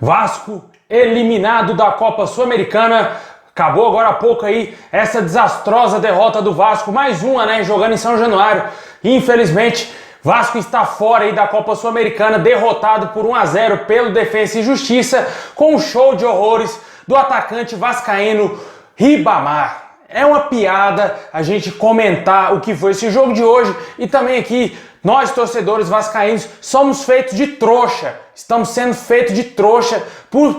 Vasco eliminado da Copa Sul-Americana. Acabou agora há pouco aí essa desastrosa derrota do Vasco, mais uma, né, jogando em São Januário. Infelizmente, Vasco está fora aí da Copa Sul-Americana, derrotado por 1-0 pelo Defensa e Justiça, com um show de horrores do atacante vascaíno Ribamar. É uma piada a gente comentar o que foi esse jogo de hoje e também aqui nós, torcedores vascaínos, somos feitos de trouxa. Estamos sendo feitos de trouxa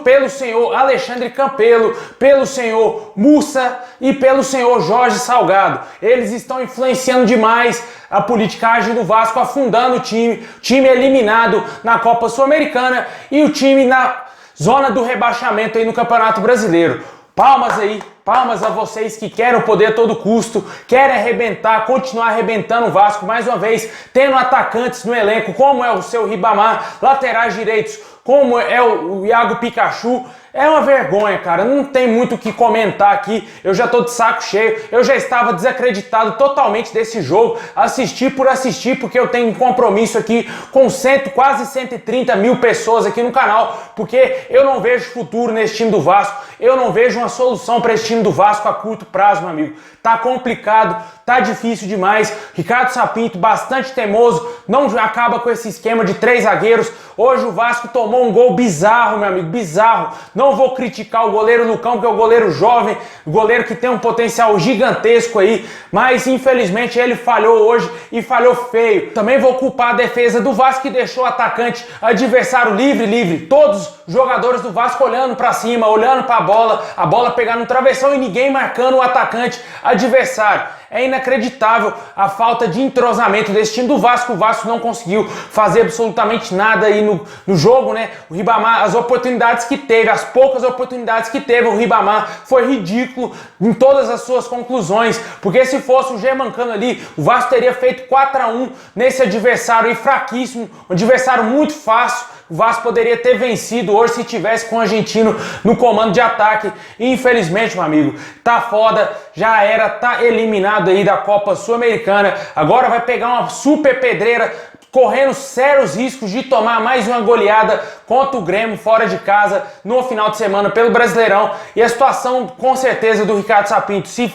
pelo senhor Alexandre Campelo, pelo senhor Mussa e pelo senhor Jorge Salgado. Eles estão influenciando demais a politicagem do Vasco, afundando o time eliminado na Copa Sul-Americana e o time na zona do rebaixamento aí no Campeonato Brasileiro. Palmas aí, palmas a vocês que querem o poder a todo custo, querem arrebentar, continuar arrebentando o Vasco, mais uma vez, tendo atacantes no elenco, como é o seu Ribamar, laterais direitos, como é o Iago Pikachu. É uma vergonha, cara, não tem muito o que comentar aqui, eu já tô de saco cheio, eu já estava desacreditado totalmente desse jogo, assistir por assistir, porque eu tenho um compromisso aqui com quase 130 mil pessoas aqui no canal, porque eu não vejo futuro nesse time do Vasco, eu não vejo uma solução para esse time do Vasco a curto prazo, meu amigo. Tá complicado, tá difícil demais. Ricardo Sapinto, bastante teimoso, não acaba com esse esquema de 3 zagueiros. Hoje o Vasco tomou um gol bizarro, meu amigo, bizarro. Não vou criticar o goleiro Lucão, porque é o goleiro jovem, o goleiro que tem um potencial gigantesco aí, mas infelizmente ele falhou hoje e falhou feio. Também vou culpar a defesa do Vasco, que deixou o atacante adversário livre. Todos os jogadores do Vasco olhando para cima, olhando para a bola pegando no travessão e ninguém marcando o atacante adversário. É inacreditável a falta de entrosamento desse time do Vasco. O Vasco não conseguiu fazer absolutamente nada aí no jogo, né? O Ribamar, as oportunidades que teve, as poucas oportunidades que teve, o Ribamar foi ridículo em todas as suas conclusões, porque se fosse o Germancano ali, o Vasco teria feito 4-1 nesse adversário aí fraquíssimo, um adversário muito fácil. O Vasco poderia ter vencido hoje se tivesse com o argentino no comando de ataque. Infelizmente, meu amigo, tá foda, já era, tá eliminado aí da Copa Sul-Americana. Agora vai pegar uma super pedreira, correndo sérios riscos de tomar mais uma goleada contra o Grêmio fora de casa no final de semana pelo Brasileirão. E a situação, com certeza, do Ricardo Sapinto, se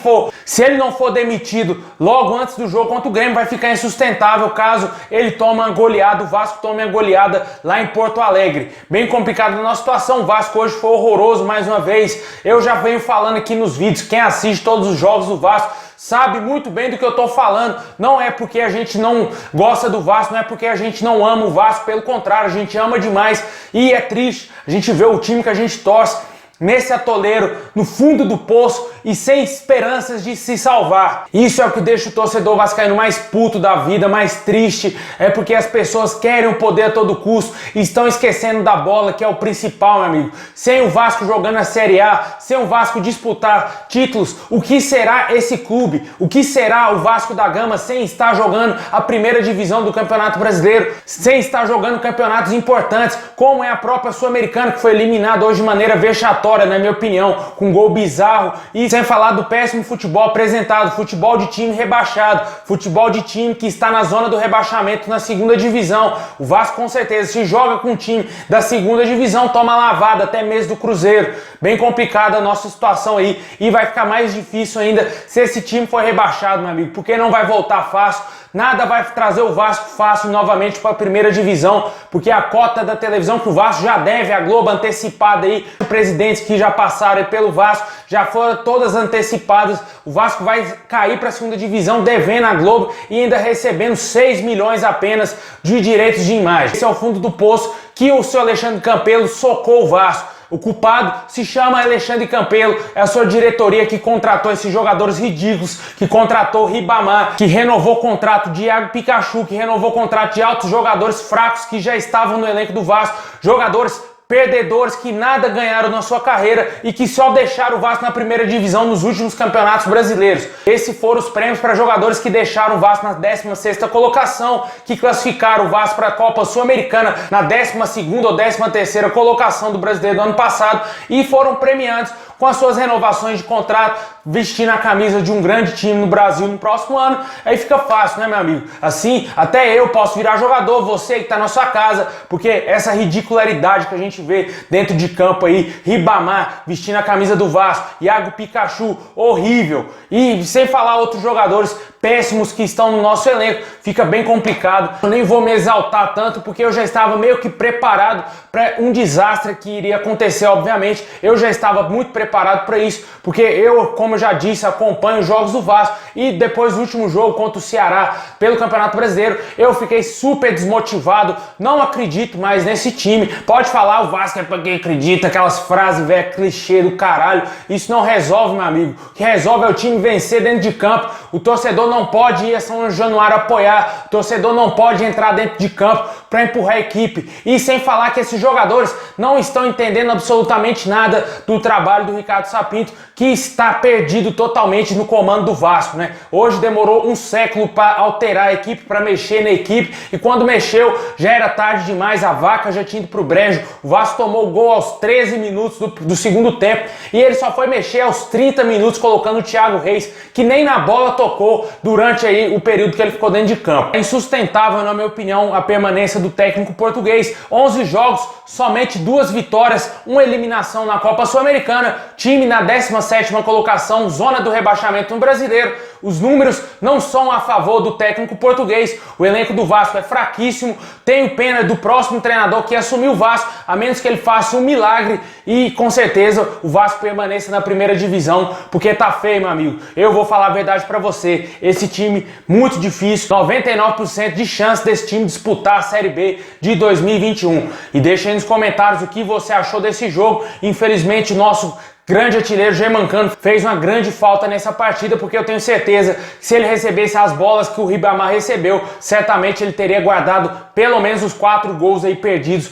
ele não for demitido logo antes do jogo contra o Grêmio, vai ficar insustentável caso ele tome uma goleada, o Vasco tome uma goleada lá em Porto Alegre. Bem complicado na nossa situação. O Vasco hoje foi horroroso mais uma vez. Eu já venho falando aqui nos vídeos, quem assiste todos os jogos do Vasco sabe muito bem do que eu tô falando. Não é porque a gente não gosta do Vasco, não é porque a gente não ama o Vasco, pelo contrário, a gente ama demais e é triste a gente ver o time que a gente torce nesse atoleiro, no fundo do poço e sem esperanças de se salvar. Isso é o que deixa o torcedor vascaíno mais puto da vida, mais triste, é porque as pessoas querem o poder a todo custo e estão esquecendo da bola, que é o principal, meu amigo. Sem o Vasco jogando a Série A, sem o Vasco disputar títulos, o que será esse clube? O que será o Vasco da Gama sem estar jogando a primeira divisão do Campeonato Brasileiro, sem estar jogando campeonatos importantes, como é a própria Sul-Americana, que foi eliminada hoje de maneira vexatória, na minha opinião, com um gol bizarro, e sem falar do péssimo futebol apresentado, futebol de time rebaixado, futebol de time que está na zona do rebaixamento na segunda divisão. O Vasco, com certeza, se joga com um time da segunda divisão, toma lavada até mesmo do Cruzeiro. Bem complicada a nossa situação aí, e vai ficar mais difícil ainda se esse time for rebaixado, meu amigo, porque não vai voltar fácil. Nada vai trazer o Vasco fácil novamente para a primeira divisão, porque a cota da televisão que o Vasco já deve, a Globo antecipada aí, presidentes que já passaram aí pelo Vasco, já foram todas antecipadas. O Vasco vai cair para a segunda divisão devendo a Globo e ainda recebendo 6 milhões apenas de direitos de imagem. Esse é o fundo do poço que o seu Alexandre Campelo socou o Vasco. O culpado se chama Alexandre Campelo, é a sua diretoria que contratou esses jogadores ridículos, que contratou Ribamar, que renovou o contrato de Iago Pikachu, que renovou o contrato de altos jogadores fracos que já estavam no elenco do Vasco, jogadores perdedores que nada ganharam na sua carreira e que só deixaram o Vasco na primeira divisão nos últimos campeonatos brasileiros. Esses foram os prêmios para jogadores que deixaram o Vasco na 16ª colocação, que classificaram o Vasco para a Copa Sul-Americana na 12ª ou 13ª colocação do Brasileiro do ano passado e foram premiados com as suas renovações de contrato, vestindo a camisa de um grande time no Brasil no próximo ano. Aí fica fácil, né, meu amigo? Assim, até eu posso virar jogador, você que está na sua casa, porque essa ridicularidade que a gente gente vê dentro de campo aí, Ribamar vestindo a camisa do Vasco, Iago Pikachu, horrível, e sem falar outros jogadores péssimos que estão no nosso elenco, fica bem complicado. Eu nem vou me exaltar tanto porque eu já estava meio que preparado para um desastre que iria acontecer, obviamente. Eu já estava muito preparado para isso, porque eu, como eu já disse, acompanho os jogos do Vasco e depois do último jogo contra o Ceará pelo Campeonato Brasileiro, eu fiquei super desmotivado, não acredito mais nesse time. Pode falar, o Vasco é pra quem acredita, aquelas frases velho, clichê do caralho, isso não resolve, meu amigo. O que resolve é o time vencer dentro de campo. O torcedor não pode ir a São Januário apoiar, o torcedor não pode entrar dentro de campo para empurrar a equipe. E sem falar que esses jogadores não estão entendendo absolutamente nada do trabalho do Ricardo Sapinto, que está perdido totalmente no comando do Vasco, né? Hoje demorou um século para alterar a equipe, para mexer na equipe, e quando mexeu já era tarde demais, a vaca já tinha ido pro brejo. O Vasco tomou o gol aos 13 minutos do segundo tempo e ele só foi mexer aos 30 minutos colocando o Thiago Reis, que nem na bola tocou durante aí o período que ele ficou dentro de campo. É insustentável, na minha opinião, a permanência do técnico português. 11 jogos, somente 2 vitórias, uma eliminação na Copa Sul-Americana, time na 17ª colocação, zona do rebaixamento no Brasileiro. Os números não são a favor do técnico português. O elenco do Vasco é fraquíssimo. Tenho pena do próximo treinador que assumir o Vasco, a menos que ele faça um milagre e com certeza o Vasco permaneça na primeira divisão, porque tá feio, meu amigo. Eu vou falar a verdade pra você. Esse time muito difícil, 99% de chance desse time disputar a Série B de 2021. E deixa aí nos comentários o que você achou desse jogo. Infelizmente, o nosso grande artilheiro Germancano fez uma grande falta nessa partida, porque eu tenho certeza que se ele recebesse as bolas que o Ribamar recebeu, certamente ele teria guardado pelo menos os 4 gols aí perdidos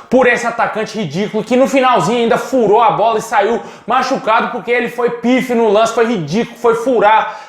por esse atacante ridículo, que no finalzinho ainda furou a bola e saiu machucado, porque ele foi pife no lance, foi ridículo, foi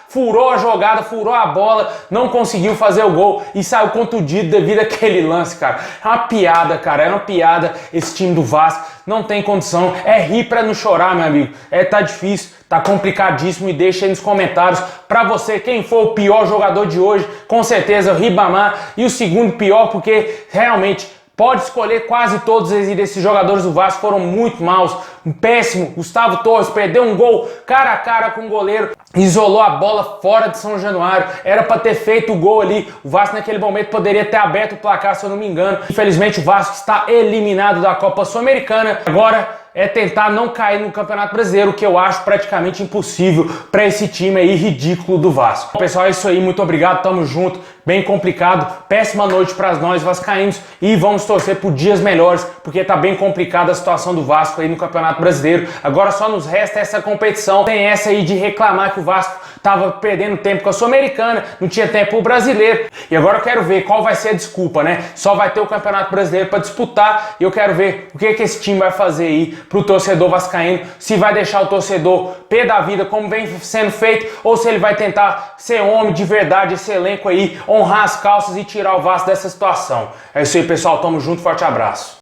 furou a jogada, furou a bola, não conseguiu fazer o gol e saiu contundido devido àquele lance, cara. É uma piada, cara, é uma piada esse time do Vasco, não tem condição, é rir pra não chorar, meu amigo. Tá difícil, tá complicadíssimo, e deixa aí nos comentários pra você quem foi o pior jogador de hoje. Com certeza o Ribamar, e o segundo pior, porque realmente pode escolher quase todos esses jogadores do Vasco, foram muito maus, um péssimo. Gustavo Torres perdeu um gol cara a cara com o goleiro, isolou a bola fora de São Januário, era para ter feito o gol ali. O Vasco naquele momento poderia ter aberto o placar, se eu não me engano. Infelizmente o Vasco está eliminado da Copa Sul-Americana. Agora é tentar não cair no Campeonato Brasileiro, que eu acho praticamente impossível para esse time aí ridículo do Vasco. Bom, pessoal, é isso aí, muito obrigado, tamo junto. Bem complicado, péssima noite para nós vascaínos, e vamos torcer por dias melhores, porque tá bem complicada a situação do Vasco aí no Campeonato Brasileiro. Agora só nos resta essa competição, tem essa aí de reclamar que o Vasco tava perdendo tempo com a Sul-Americana, não tinha tempo pro Brasileiro, e agora eu quero ver qual vai ser a desculpa, né? Só vai ter o Campeonato Brasileiro para disputar, e eu quero ver o que esse time vai fazer aí pro torcedor vascaíno, se vai deixar o torcedor pé da vida como vem sendo feito, ou se ele vai tentar ser homem de verdade, esse elenco aí, honrar as calças e tirar o Vasco dessa situação. É isso aí, pessoal, tamo junto, forte abraço.